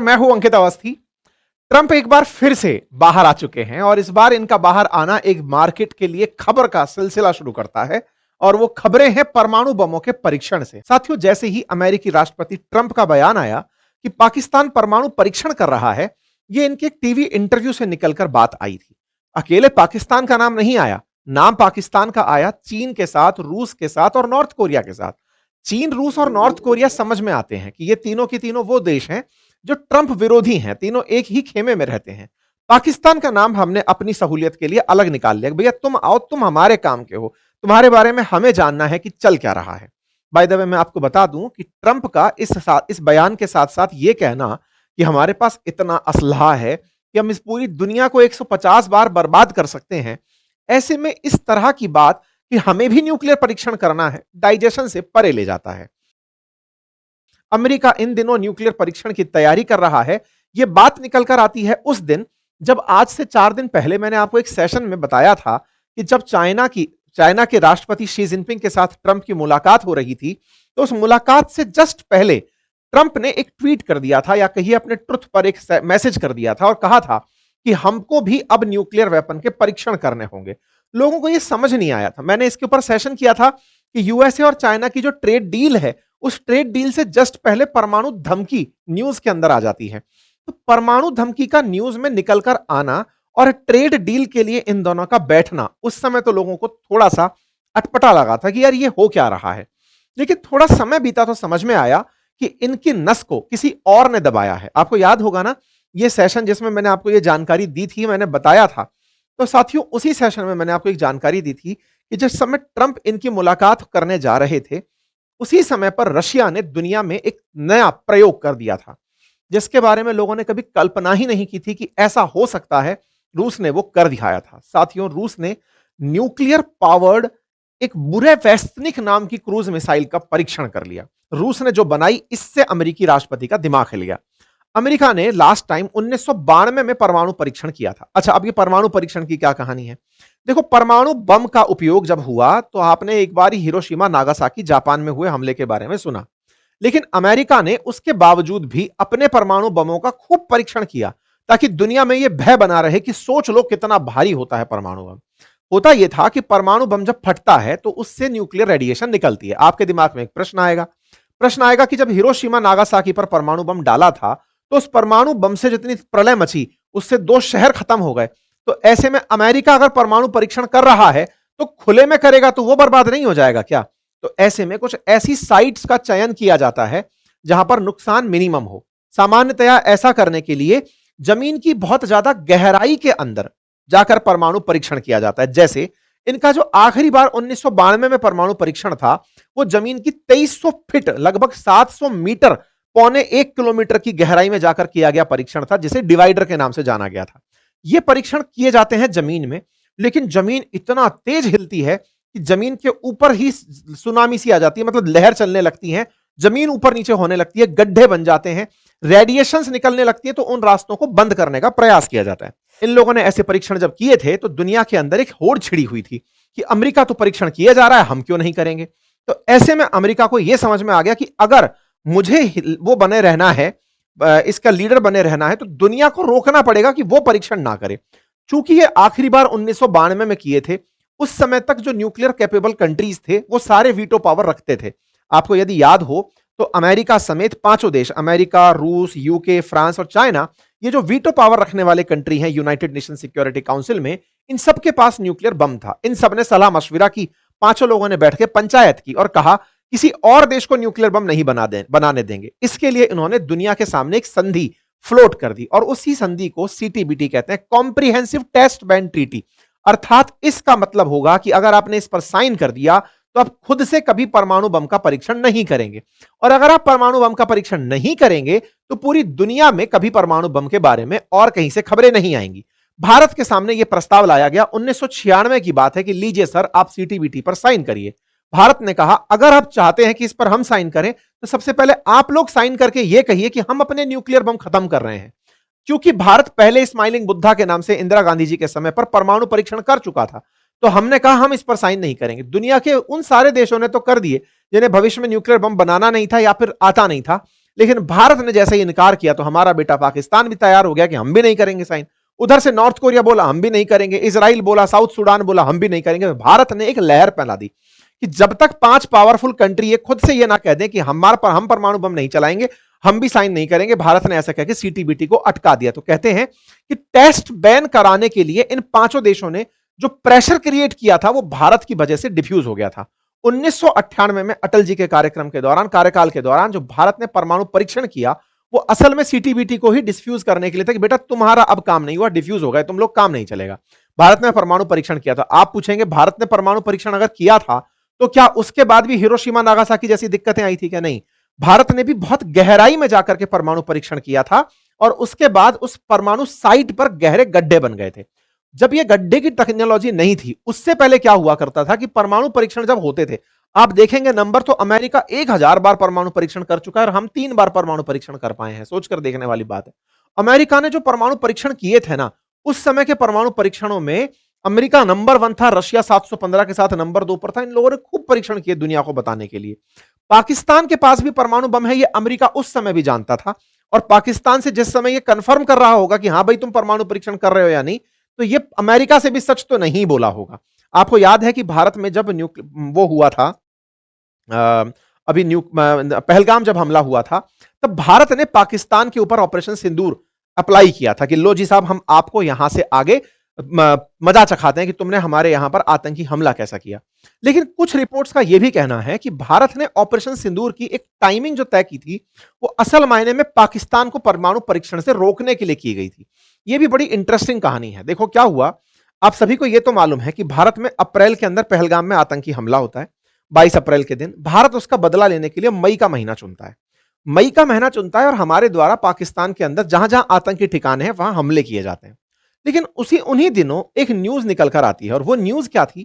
मैं हूं अंकित अवस्थी। ट्रंप एक बार फिर से बाहर आ चुके हैं और इस बार इनका बाहर आना एक मार्केट के लिए खबर का सिलसिला शुरू करता है और वो खबरें हैं परमाणु बमों के परीक्षण से। साथियों, जैसे ही अमेरिकी राष्ट्रपति ट्रंप का बयान आया कि पाकिस्तान परमाणु परीक्षण कर रहा है, ये इनके टीवी इंटरव्यू से निकलकर बात आई थी। अकेले पाकिस्तान का नाम नहीं आया, नाम पाकिस्तान का आया चीन के साथ, रूस के साथ और नॉर्थ कोरिया के साथ। चीन, रूस और नॉर्थ कोरिया समझ में आते हैं कि ये तीनों की तीनों वो देश हैं जो ट्रंप विरोधी हैं, तीनों एक ही खेमे में रहते हैं। पाकिस्तान का नाम हमने अपनी सहूलियत के लिए अलग निकाल लिया। भैया तुम आओ, तुम हमारे काम के हो, तुम्हारे बारे में हमें जानना है कि चल क्या रहा है। बाय द वे, मैं आपको बता दूं कि ट्रंप का इस बयान के साथ साथ यह कहना कि हमारे पास इतना असलहा है कि हम इस पूरी दुनिया को 150 बार बर्बाद कर सकते हैं, ऐसे में इस तरह की बात कि हमें भी न्यूक्लियर परीक्षण करना है, डाइजेशन से परे ले जाता है। अमेरिका इन दिनों न्यूक्लियर परीक्षण की तैयारी कर रहा है। यह बात निकलकर आती है उस दिन जब आज से 4 दिन पहले मैंने आपको एक सेशन में बताया था कि जब चाइना के राष्ट्रपति शी जिनपिंग के साथ ट्रंप की मुलाकात हो रही थी, तो उस मुलाकात से जस्ट पहले ट्रंप ने एक ट्वीट कर दिया था, या कहिए अपने ट्रुथ पर एक मैसेज कर दिया था और कहा था कि हमको भी अब न्यूक्लियर वेपन के परीक्षण करने होंगे। लोगों को यह समझ नहीं आया था। मैंने इसके ऊपर सेशन किया था कि यूएसए और चाइना की जो ट्रेड डील है, उस ट्रेड डील से जस्ट पहले परमाणु धमकी न्यूज के अंदर आ जाती है। तो परमाणु धमकी का न्यूज में निकलकर आना और ट्रेड डील के लिए इन दोनों का बैठना, उस समय तो लोगों को थोड़ा सा अटपटा लगा था कि यार ये हो क्या रहा है। लेकिन थोड़ा समय बीता तो समझ में आया कि इनकी नस को किसी और ने दबाया है। आपको याद होगा ना, ये सेशन जिसमें मैंने आपको ये जानकारी दी थी, मैंने बताया था। तो साथियों, उसी सेशन में मैंने आपको एक जानकारी दी थी कि जिस समय ट्रंप इनकी मुलाकात करने जा रहे थे, उसी समय पर रशिया ने दुनिया में एक नया प्रयोग कर दिया था, जिसके बारे में लोगों ने कभी कल्पना ही नहीं की थी कि ऐसा हो सकता है। रूस ने वो कर दिखाया था। साथियों, रूस ने न्यूक्लियर पावर्ड एक बुरेवेस्टनिक नाम की क्रूज मिसाइल का परीक्षण कर लिया। रूस ने जो बनाई, इससे अमेरिकी राष्ट्रपति का दिमाग हिल गया। अमेरिका ने लास्ट टाइम 1992 में परमाणु परीक्षण किया था। अच्छा, अब ये परमाणु परीक्षण की क्या कहानी है? देखो, परमाणु बम का उपयोग जब हुआ तो आपने एक बार ही हिरोशिमा नागासाकी जापान में हुए हमले के बारे में सुना, लेकिन अमेरिका ने उसके बावजूद भी अपने परमाणु बमों का खूब परीक्षण किया ताकि दुनिया में यह भय बना रहे कि सोच लो कितना भारी होता है परमाणु बम। होता यह था कि परमाणु बम जब फटता है तो उससे न्यूक्लियर रेडिएशन निकलती है। आपके दिमाग में एक प्रश्न आएगा कि जब हिरोशिमा नागासाकी पर परमाणु बम डाला था तो उस परमाणु बम से जितनी प्रलय मची, उससे 2 शहर खत्म हो गए। तो ऐसे में अमेरिका अगर परमाणु परीक्षण कर रहा है तो खुले में करेगा तो वो बर्बाद नहीं हो जाएगा क्या? तो ऐसे में कुछ ऐसी साइट्स का चयन किया जाता है जहां पर नुकसान मिनिमम हो। सामान्यतया ऐसा करने के लिए जमीन की बहुत ज्यादा गहराई के अंदर जाकर परमाणु परीक्षण किया जाता है। जैसे इनका जो आखिरी बार 1992 में परमाणु परीक्षण था, वो जमीन की 2300 फीट, लगभग 700 मीटर, 1.25 किलोमीटर की गहराई में जाकर किया गया परीक्षण था, जिसे डिवाइडर के नाम से जाना गया था। ये परीक्षण किए जाते हैं जमीन में, लेकिन जमीन इतना तेज हिलती है कि जमीन के ऊपर ही सुनामी सी आ जाती है, मतलब लहर चलने लगती है, जमीन ऊपर नीचे होने लगती है, गड्ढे बन जाते हैं, रेडिएशंस निकलने लगती है। तो उन रास्तों को बंद करने का प्रयास किया जाता है। इन लोगों ने ऐसे परीक्षण जब किए थे तो दुनिया के अंदर एक होड़ छिड़ी हुई थी कि अमेरिका तो परीक्षण किया जा रहा है, हम क्यों नहीं करेंगे। तो ऐसे में अमेरिका को यह समझ में आ गया कि अगर मुझे वो बने रहना है, इसका लीडर बने रहना है, तो दुनिया को रोकना पड़ेगा कि वो परीक्षण ना करे। चूंकि ये आखिरी बार 1992 में किए थे, उस समय तक जो न्यूक्लियर कैपेबल कंट्रीज थे वो सारे वीटो पावर रखते थे। आपको यदि याद हो तो अमेरिका समेत 5 देश, अमेरिका, रूस, यूके, फ्रांस और चाइना, ये जो वीटो पावर रखने वाले कंट्री हैं यूनाइटेड नेशन सिक्योरिटी काउंसिल में, इन सबके पास न्यूक्लियर बम था। इन सब ने सलाह मशविरा की, 5 लोगों ने बैठ के पंचायत की और कहा किसी और देश को न्यूक्लियर बम नहीं बनाने देंगे। इसके लिए इन्होंने दुनिया के सामने एक संधि फ्लोट कर दी और उसी संधि को सीटीबीटी कहते हैं, कॉम्प्रिहेंसिव टेस्ट बैन ट्रीटी। अर्थात इसका मतलब होगा कि अगर आपने इस पर साइन कर दिया तो आप खुद से कभी परमाणु बम का परीक्षण नहीं करेंगे, और अगर आप परमाणु बम का परीक्षण नहीं करेंगे तो पूरी दुनिया में कभी परमाणु बम के बारे में और कहीं से खबरें नहीं आएंगी। भारत के सामने यह प्रस्ताव लाया गया, 1996 की बात है, कि लीजिए सर, आप सीटीबीटी पर साइन करिए। भारत ने कहा अगर आप चाहते हैं कि इस पर हम साइन करें तो सबसे पहले आप लोग साइन करके यह कहिए कि हम अपने न्यूक्लियर बम खत्म कर रहे हैं। क्योंकि भारत पहले स्माइलिंग बुद्धा के नाम से इंदिरा गांधी जी के समय पर परमाणु परीक्षण कर चुका था, तो हमने कहा हम इस पर साइन नहीं करेंगे। दुनिया के उन सारे देशों ने तो कर दिए जिन्हें भविष्य में न्यूक्लियर बम बनाना नहीं था या फिर आता नहीं था, लेकिन भारत ने जैसे ही इनकार किया तो हमारा बेटा पाकिस्तान भी तैयार हो गया कि हम भी नहीं करेंगे साइन। उधर से नॉर्थ कोरिया बोला हम भी नहीं करेंगे, इजराइल बोला, साउथ सुडान बोला हम भी नहीं करेंगे। भारत ने एक लहर फैला दी कि जब तक 5 पावरफुल कंट्री खुद से ये ना कह दें कि हम परमाणु बम नहीं चलाएंगे, हम भी साइन नहीं करेंगे। भारत ने ऐसा कहकर सीटीबीटी को अटका दिया। तो कहते हैं कि टेस्ट बैन कराने के लिए इन 5 देशों ने जो प्रेशर क्रिएट किया था वो भारत की वजह से डिफ्यूज हो गया था। 1998 में अटल जी के कार्यकाल के दौरान जो भारत ने परमाणु परीक्षण किया वो असल में सीटीबीटी को ही डिफ्यूज करने के लिए था कि बेटा तुम्हारा अब काम नहीं हुआ, डिफ्यूज हो गए तुम लोग, काम नहीं चलेगा। भारत ने परमाणु परीक्षण किया था। आप पूछेंगे भारत ने परमाणु परीक्षण अगर किया था तो क्या उसके बाद भी हिरोशिमा नागासाकी जैसी दिक्कतें आई थी क्या? नहीं, भारत ने भी बहुत गहराई में जाकर के परमाणु परीक्षण किया था और उसके बाद उस परमाणु साइट पर गहरे गड्ढे बन गए थे। जब ये गड्ढे की टेक्नोलॉजी नहीं थी, उससे पहले क्या हुआ करता था कि परमाणु परीक्षण जब होते थे, आप देखेंगे नंबर तो अमेरिका 1000 बार परमाणु परीक्षण कर चुका है और हम 3 बार परमाणु परीक्षण कर पाए हैं। सोचकर देखने वाली बात है। अमेरिका ने जो परमाणु परीक्षण किए थे ना, उस समय के परमाणु परीक्षणों में अमेरिका नंबर 1 था, रशिया 715 के साथ नंबर 2 पर था। इन लोगों ने खूब परीक्षण किए दुनिया को बताने के लिए। पाकिस्तान के पास भी परमाणु बम है, ये अमेरिका उस समय भी जानता था और पाकिस्तान से जिस समय ये कंफर्म कर रहा होगा कि हां भाई तुम परमाणु परीक्षण कर रहे हो या नहीं, तो ये अमेरिका से भी सच तो नहीं बोला होगा। आपको याद है कि भारत में जब वो हुआ था, पहलगाम जब हमला हुआ था, तब भारत ने पाकिस्तान के ऊपर ऑपरेशन सिंदूर अप्लाई किया था कि लो जी साहब हम आपको यहां से आगे मजा चखाते हैं कि तुमने हमारे यहां पर आतंकी हमला कैसा किया। लेकिन कुछ रिपोर्ट्स का यह भी कहना है कि भारत ने ऑपरेशन सिंदूर की एक टाइमिंग जो तय की थी वो असल मायने में पाकिस्तान को परमाणु परीक्षण से रोकने के लिए की गई थी। यह भी बड़ी इंटरेस्टिंग कहानी है। देखो क्या हुआ, आप सभी को यह तो मालूम है कि भारत में अप्रैल के अंदर पहलगाम में आतंकी हमला होता है। 22 अप्रैल के दिन भारत उसका बदला लेने के लिए मई का महीना चुनता है। मई का महीना चुनता है और हमारे द्वारा पाकिस्तान के अंदर जहां जहां आतंकी ठिकाने हैं वहां हमले किए जाते हैं। लेकिन उन्हीं दिनों एक न्यूज निकल कर आती है और वो न्यूज क्या थी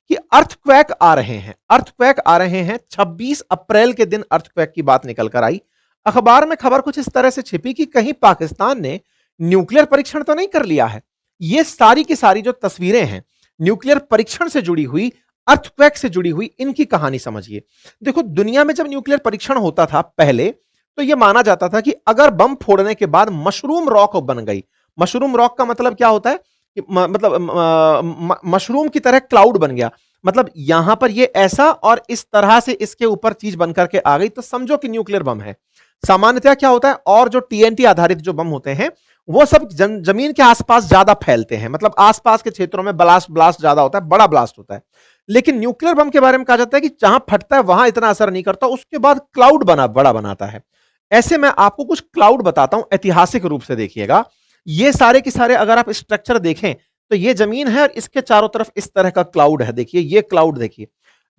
कि अर्थक्वेक आ रहे हैं, अर्थक्वेक आ रहे हैं। 26 अप्रैल के दिन अर्थक्वेक की बात निकल कर आई। अखबार में खबर कुछ इस तरह से छिपी कि कहीं पाकिस्तान ने न्यूक्लियर परीक्षण तो नहीं कर लिया है। ये सारी की सारी जो तस्वीरें हैं न्यूक्लियर परीक्षण से जुड़ी हुई, अर्थक्वेक से जुड़ी हुई, इनकी कहानी समझिए। देखो दुनिया में जब न्यूक्लियर परीक्षण होता था पहले, तो यह माना जाता था कि अगर बम फोड़ने के बाद मशरूम रॉक बन गई, मशरूम रॉक का मतलब क्या होता है कि मतलब मशरूम की तरह क्लाउड बन गया, मतलब यहां पर ये ऐसा और इस तरह से इसके ऊपर चीज बन करके आ गई, तो समझो कि न्यूक्लियर बम है। सामान्यतः क्या होता है, और जो टीएनटी आधारित जो बम होते हैं वो सब जमीन के आसपास ज्यादा फैलते हैं, मतलब आसपास के क्षेत्रों में ब्लास्ट ज्यादा होता है, बड़ा ब्लास्ट होता है। लेकिन न्यूक्लियर बम के बारे में कहा जाता है कि जहां फटता है वहां इतना असर नहीं करता, उसके बाद क्लाउड बड़ा बनाता है। ऐसे मैं आपको कुछ क्लाउड बताता हूं ऐतिहासिक रूप से। देखिएगा ये सारे के सारे अगर आप स्ट्रक्चर देखें तो ये जमीन है और इसके चारों तरफ इस तरह का क्लाउड है। देखिए ये क्लाउड, देखिए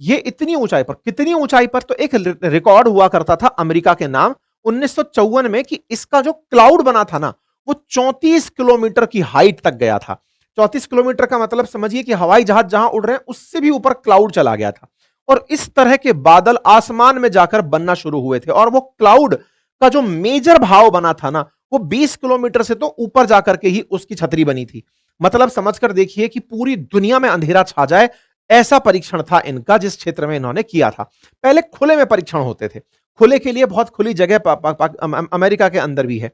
ये इतनी ऊंचाई पर, कितनी ऊंचाई पर, तो एक रिकॉर्ड हुआ करता था अमेरिका के नाम 1954 में कि इसका जो क्लाउड बना था ना वो 34 किलोमीटर की हाइट तक गया था। 34 किलोमीटर का मतलब समझिए कि हवाई जहाज जहां उड़ रहे हैं उससे भी ऊपर क्लाउड चला गया था और इस तरह के बादल आसमान में जाकर बनना शुरू हुए थे। और वो क्लाउड का जो मेजर भाव बना था ना वो 20 किलोमीटर से तो ऊपर जाकर के ही उसकी छतरी बनी थी। मतलब समझकर देखिए कि पूरी दुनिया में अंधेरा छा जाए ऐसा परीक्षण था इनका जिस क्षेत्र में इन्होंने किया था। पहले खुले में परीक्षण होते थे, खुले के लिए बहुत खुली जगह अमेरिका के अंदर भी है।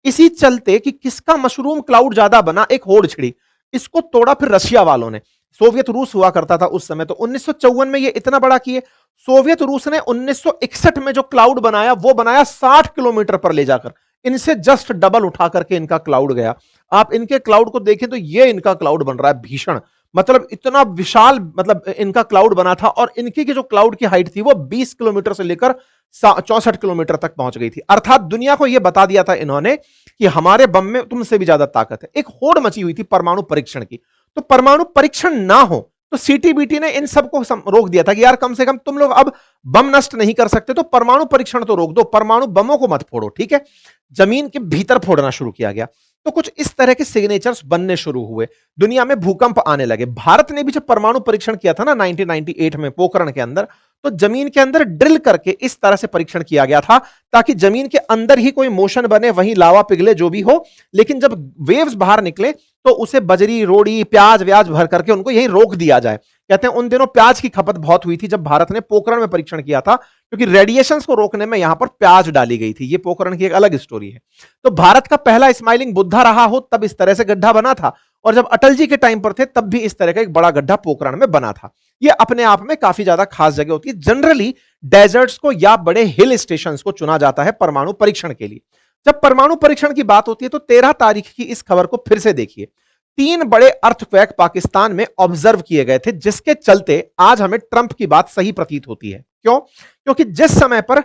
इसी चलते कि किसका मशरूम क्लाउड ज्यादा बना, एक होड़ छिड़ी, इसको तोड़ा फिर रशिया वालों ने। सोवियत रूस हुआ करता था उस समय, तो 1954 में ये इतना बड़ा किए। सोवियत रूस ने 1961 में जो क्लाउड बनाया वो बनाया 60 किलोमीटर पर ले जाकर, इनसे जस्ट डबल उठा करके इनका क्लाउड गया। आप इनके क्लाउड को देखें तो ये इनका क्लाउड बन रहा है भीषण, मतलब इतना विशाल, मतलब इनका क्लाउड बना था। और इनकी की जो क्लाउड की हाइट थी वो 20 किलोमीटर से लेकर 64 किलोमीटर तक पहुंच गई थी। अर्थात दुनिया को यह बता दिया था इन्होंने कि हमारे बम में तुमसे भी ज्यादा ताकत है। एक होड़ मची हुई थी परमाणु परीक्षण की। तो परमाणु परीक्षण ना हो तो सीटीबीटी ने इन सबको रोक दिया था कि यार कम से कम तुम लोग अब बम नष्ट नहीं कर सकते तो परमाणु परीक्षण तो रोक दो, परमाणु बमों को मत फोड़ो, ठीक है। जमीन के भीतर फोड़ना शुरू किया गया। तो कुछ इस तरह के सिग्नेचर्स बनने शुरू हुए, दुनिया में भूकंप आने लगे। भारत ने भी जब परमाणु परीक्षण किया था ना 1998 में पोखरण के अंदर, तो जमीन के अंदर ड्रिल करके इस तरह से परीक्षण किया गया था ताकि जमीन के अंदर ही कोई मोशन बने, वहीं लावा पिघले, जो भी हो। लेकिन जब वेव्स बाहर निकले तो उसे बजरी, रोड़ी, प्याज व्याज भर करके उनको यहीं रोक दिया जाए कहते हैं उन दिनों प्याज की खपत बहुत हुई थी जब भारत ने पोखरण में परीक्षण किया था, क्योंकि रेडिएशंस को रोकने में यहां पर प्याज डाली गई थी। ये पोखरण की एक अलग स्टोरी है। तो भारत का पहला स्माइलिंग बुद्धा रहा हो तब इस तरह से गड्ढा बना था, और जब अटल जी के टाइम पर थे तब भी इस तरह का एक बड़ा गड्ढा पोखरण में बना था। ये अपने आप में काफी ज्यादा खास जगह होती है। जनरली डेजर्ट्स को या बड़े हिल स्टेशन को चुना जाता है परमाणु परीक्षण के लिए। जब परमाणु परीक्षण की बात होती है तो 13 तारीख की इस खबर को फिर से देखिए। 3 बड़े अर्थक्वेक पाकिस्तान में ऑब्जर्व किए गए थे, जिसके चलते आज हमें ट्रंप की बात सही प्रतीत होती है। क्यों? क्योंकि जिस समय पर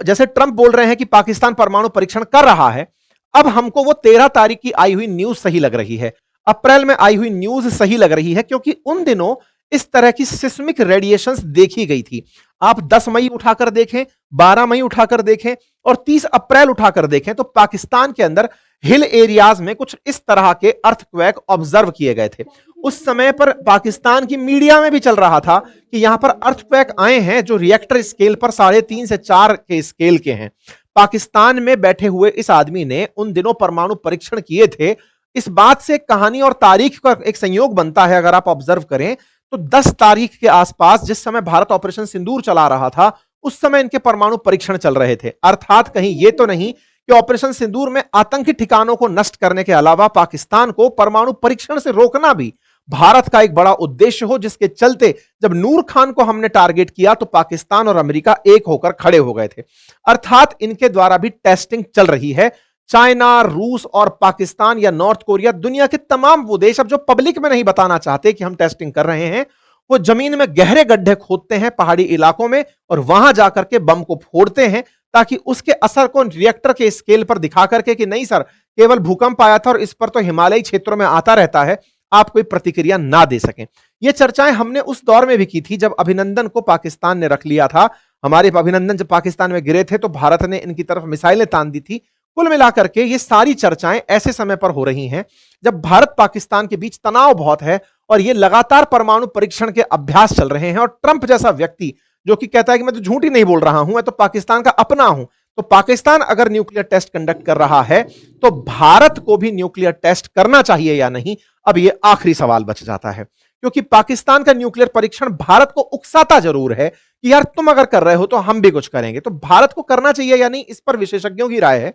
जैसे ट्रंप बोल रहे हैं कि पाकिस्तान परमाणु परीक्षण कर रहा है, अब हमको वो 13 तारीख की आई हुई न्यूज सही लग रही है, अप्रैल में आई हुई न्यूज सही लग रही है, क्योंकि उन दिनों इस तरह की सिस्मिक रेडिएशंस देखी गई थी। आप 10 मई उठाकर देखें, 12 मई उठाकर देखें और 30 अप्रैल उठाकर देखें तो पाकिस्तान के अंदर हिल एरियाज में कुछ इस तरह के अर्थक्वेक ऑब्जर्व किए गए थे। उस समय पर पाकिस्तान की मीडिया में भी चल रहा था कि यहां पर अर्थक्वेक आए हैं जो रिएक्टर स्केल पर 3.5 से 4 के स्केल के हैं। पाकिस्तान में बैठे हुए इस आदमी ने उन दिनों परमाणु परीक्षण किए थे। इस बात से कहानी और तारीख का एक संयोग बनता है। अगर आप ऑब्जर्व करें तो 10 तारीख के आसपास, जिस समय भारत ऑपरेशन सिंदूर चला रहा था, उस समय इनके परमाणु परीक्षण चल रहे थे। अर्थात कहीं यह तो नहीं कि ऑपरेशन सिंदूर में आतंकी ठिकानों को नष्ट करने के अलावा पाकिस्तान को परमाणु परीक्षण से रोकना भी भारत का एक बड़ा उद्देश्य हो, जिसके चलते जब नूर खान को हमने टारगेट किया तो पाकिस्तान और अमेरिका एक होकर खड़े हो गए थे। अर्थात इनके द्वारा भी टेस्टिंग चल रही है। चाइना, रूस और पाकिस्तान या नॉर्थ कोरिया, दुनिया के तमाम वो देश अब जो पब्लिक में नहीं बताना चाहते कि हम टेस्टिंग कर रहे हैं, वो जमीन में गहरे गड्ढे खोदते हैं पहाड़ी इलाकों में और वहां जाकर के बम को फोड़ते हैं, ताकि उसके असर को रिएक्टर के स्केल पर दिखा करके कि नहीं सर, केवल भूकंप आया था और इस पर तो हिमालयी क्षेत्रों में आता रहता है, आप कोई प्रतिक्रिया ना दे सकें। ये चर्चाएं हमने उस दौर में भी की थी जब अभिनंदन को पाकिस्तान ने रख लिया था। हमारे अभिनंदन जब पाकिस्तान में गिरे थे तो भारत ने इनकी तरफ मिसाइलें तान दी थी। कुल मिलाकर के ये सारी चर्चाएं ऐसे समय पर हो रही हैं जब भारत पाकिस्तान के बीच तनाव बहुत है और ये लगातार परमाणु परीक्षण के अभ्यास चल रहे हैं। और ट्रंप जैसा व्यक्ति जो कि कहता है कि मैं तो झूठ ही नहीं बोल रहा हूं, मैं तो पाकिस्तान का अपना हूं, तो पाकिस्तान अगर न्यूक्लियर टेस्ट कंडक्ट कर रहा है तो भारत को भी न्यूक्लियर टेस्ट करना चाहिए या नहीं, अब यह आखिरी सवाल बच जाता है। क्योंकि पाकिस्तान का न्यूक्लियर परीक्षण भारत को उकसाता जरूर है कि यार तुम अगर कर रहे हो तो हम भी कुछ करेंगे। तो भारत को करना चाहिए या नहीं, इस पर विशेषज्ञों की राय है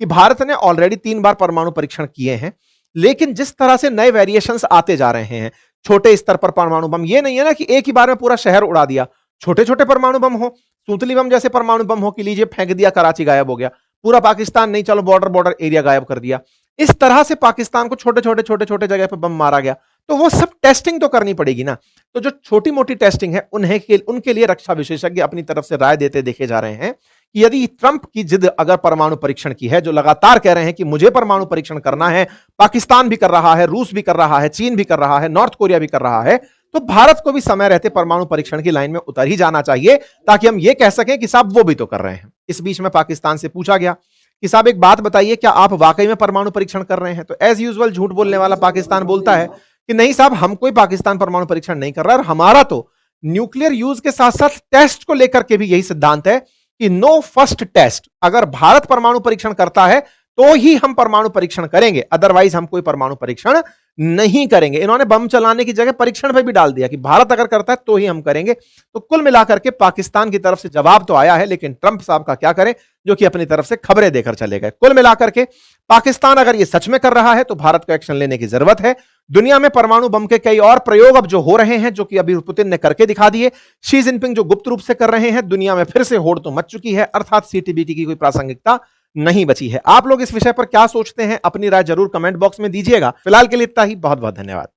कि भारत ने ऑलरेडी 3 बार परमाणु परीक्षण किए हैं, लेकिन जिस तरह से नए वेरिएशंस आते जा रहे हैं, छोटे स्तर पर परमाणु बम, ये नहीं है ना कि एक ही बार में पूरा शहर उड़ा दिया। छोटे छोटे परमाणु बम हो, सूतली बम जैसे परमाणु बम हो कि लीजिए फेंक दिया, कराची गायब हो गया, पूरा पाकिस्तान नहीं, चलो बॉर्डर एरिया गायब कर दिया। इस तरह से पाकिस्तान को छोटे छोटे जगह पर बम मारा गया, तो वो सब टेस्टिंग तो करनी पड़ेगी ना। तो जो छोटी मोटी टेस्टिंग है उनके लिए रक्षा विशेषज्ञ अपनी तरफ से राय देते देखे जा रहे हैं कि यदि ट्रंप की जिद अगर परमाणु परीक्षण की है, जो लगातार कह रहे हैं कि मुझे परमाणु परीक्षण करना है, पाकिस्तान भी कर रहा है, रूस भी कर रहा है, चीन भी कर रहा है, नॉर्थ कोरिया भी कर रहा है, तो भारत को भी समय रहते परमाणु परीक्षण की लाइन में उतर ही जाना चाहिए, ताकि हम यह कह सकें कि साहब वो भी तो कर रहे हैं। इस बीच में पाकिस्तान से पूछा गया कि साहब एक बात बताइए, क्या आप वाकई में परमाणु परीक्षण कर रहे हैं? तो एज यूजुअल झूठ बोलने वाला पाकिस्तान बोलता है कि नहीं साहब, हम कोई पाकिस्तान परमाणु परीक्षण नहीं कर रहा, और हमारा तो न्यूक्लियर यूज के साथ साथ टेस्ट को लेकर के भी यही सिद्धांत है कि नो फर्स्ट टेस्ट। अगर भारत परमाणु परीक्षण करता है तो ही हम परमाणु परीक्षण करेंगे, अदरवाइज हम कोई परमाणु परीक्षण नहीं करेंगे। इन्होंने बम चलाने की जगह परीक्षण पर भी डाल दिया कि भारत अगर करता है तो ही हम करेंगे। तो कुल मिलाकर के पाकिस्तान की तरफ से जवाब तो आया है, लेकिन ट्रंप साहब का क्या करें, जो कि अपनी तरफ से खबरें देकर चले गए। कुल मिलाकर के पाकिस्तान अगर ये सच में कर रहा है तो भारत को एक्शन लेने की जरूरत है। दुनिया में परमाणु बम के कई और प्रयोग अब जो हो रहे हैं, जो कि अभी पुतिन ने करके दिखा दिए, शी जिनपिंग जो गुप्त रूप से कर रहे हैं, दुनिया में फिर से होड़ तो मच चुकी है, अर्थात सीटीबीटी की कोई प्रासंगिकता नहीं बची है। आप लोग इस विषय पर क्या सोचते हैं, अपनी राय जरूर कमेंट बॉक्स में दीजिएगा। फिलहाल के लिए इतना ही, बहुत बहुत धन्यवाद।